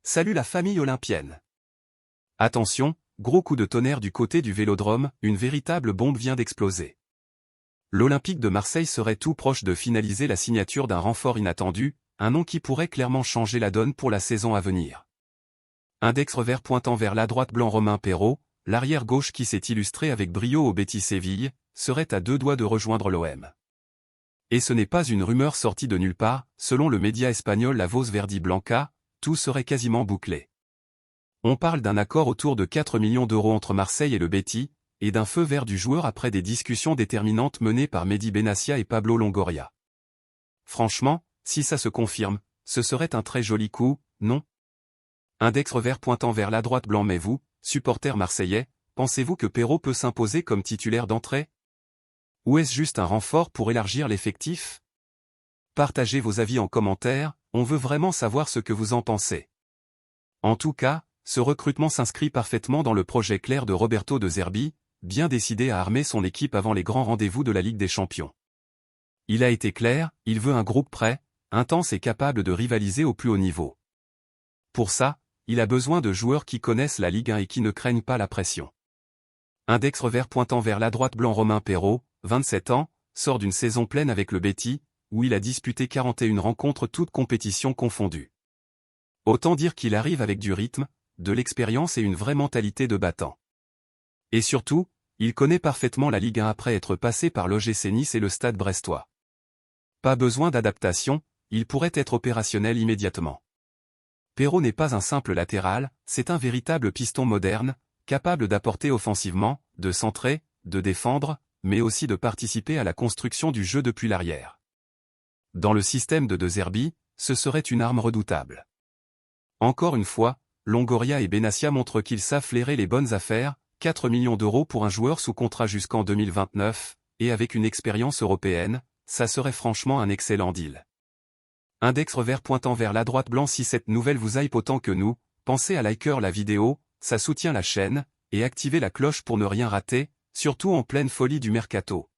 Salut la famille olympienne. Attention, gros coup de tonnerre du côté du Vélodrome, une véritable bombe vient d'exploser. L'Olympique de Marseille serait tout proche de finaliser la signature d'un renfort inattendu, un nom qui pourrait clairement changer la donne pour la saison à venir. Index revers pointant vers la droite blanc Romain Perraud, l'arrière gauche qui s'est illustré avec brio au Betis Séville, serait à deux doigts de rejoindre l'OM. Et ce n'est pas une rumeur sortie de nulle part, selon le média espagnol La Voz Verdi Blanca, tout serait quasiment bouclé. On parle d'un accord autour de 4 millions d'euros entre Marseille et le Betis, et d'un feu vert du joueur après des discussions déterminantes menées par Mehdi Benassia et Pablo Longoria. Franchement, si ça se confirme, ce serait un très joli coup, non? Index revers pointant vers la droite blanc mais vous, supporters marseillais, pensez-vous que Perraud peut s'imposer comme titulaire d'entrée? Ou est-ce juste un renfort pour élargir l'effectif? Partagez vos avis en commentaire, on veut vraiment savoir ce que vous en pensez. En tout cas, ce recrutement s'inscrit parfaitement dans le projet clair de Roberto De Zerbi, bien décidé à armer son équipe avant les grands rendez-vous de la Ligue des Champions. Il a été clair, il veut un groupe prêt, intense et capable de rivaliser au plus haut niveau. Pour ça, il a besoin de joueurs qui connaissent la Ligue 1 et qui ne craignent pas la pression. Index revers pointant vers la droite blanc Romain Perraud, 27 ans, sort d'une saison pleine avec le Betis, où il a disputé 41 rencontres toutes compétitions confondues. Autant dire qu'il arrive avec du rythme, de l'expérience et une vraie mentalité de battant. Et surtout, il connaît parfaitement la Ligue 1 après être passé par l'OGC Nice et le Stade brestois. Pas besoin d'adaptation, il pourrait être opérationnel immédiatement. Perraud n'est pas un simple latéral, c'est un véritable piston moderne, capable d'apporter offensivement, de centrer, de défendre, mais aussi de participer à la construction du jeu depuis l'arrière. Dans le système de De Zerbi, ce serait une arme redoutable. Encore une fois, Longoria et Benassia montrent qu'ils savent flairer les bonnes affaires, 4 millions d'euros pour un joueur sous contrat jusqu'en 2029, et avec une expérience européenne, ça serait franchement un excellent deal. Index revers pointant vers la droite blanc. Si cette nouvelle vous hype autant que nous, pensez à liker la vidéo, ça soutient la chaîne, et activez la cloche pour ne rien rater, surtout en pleine folie du mercato.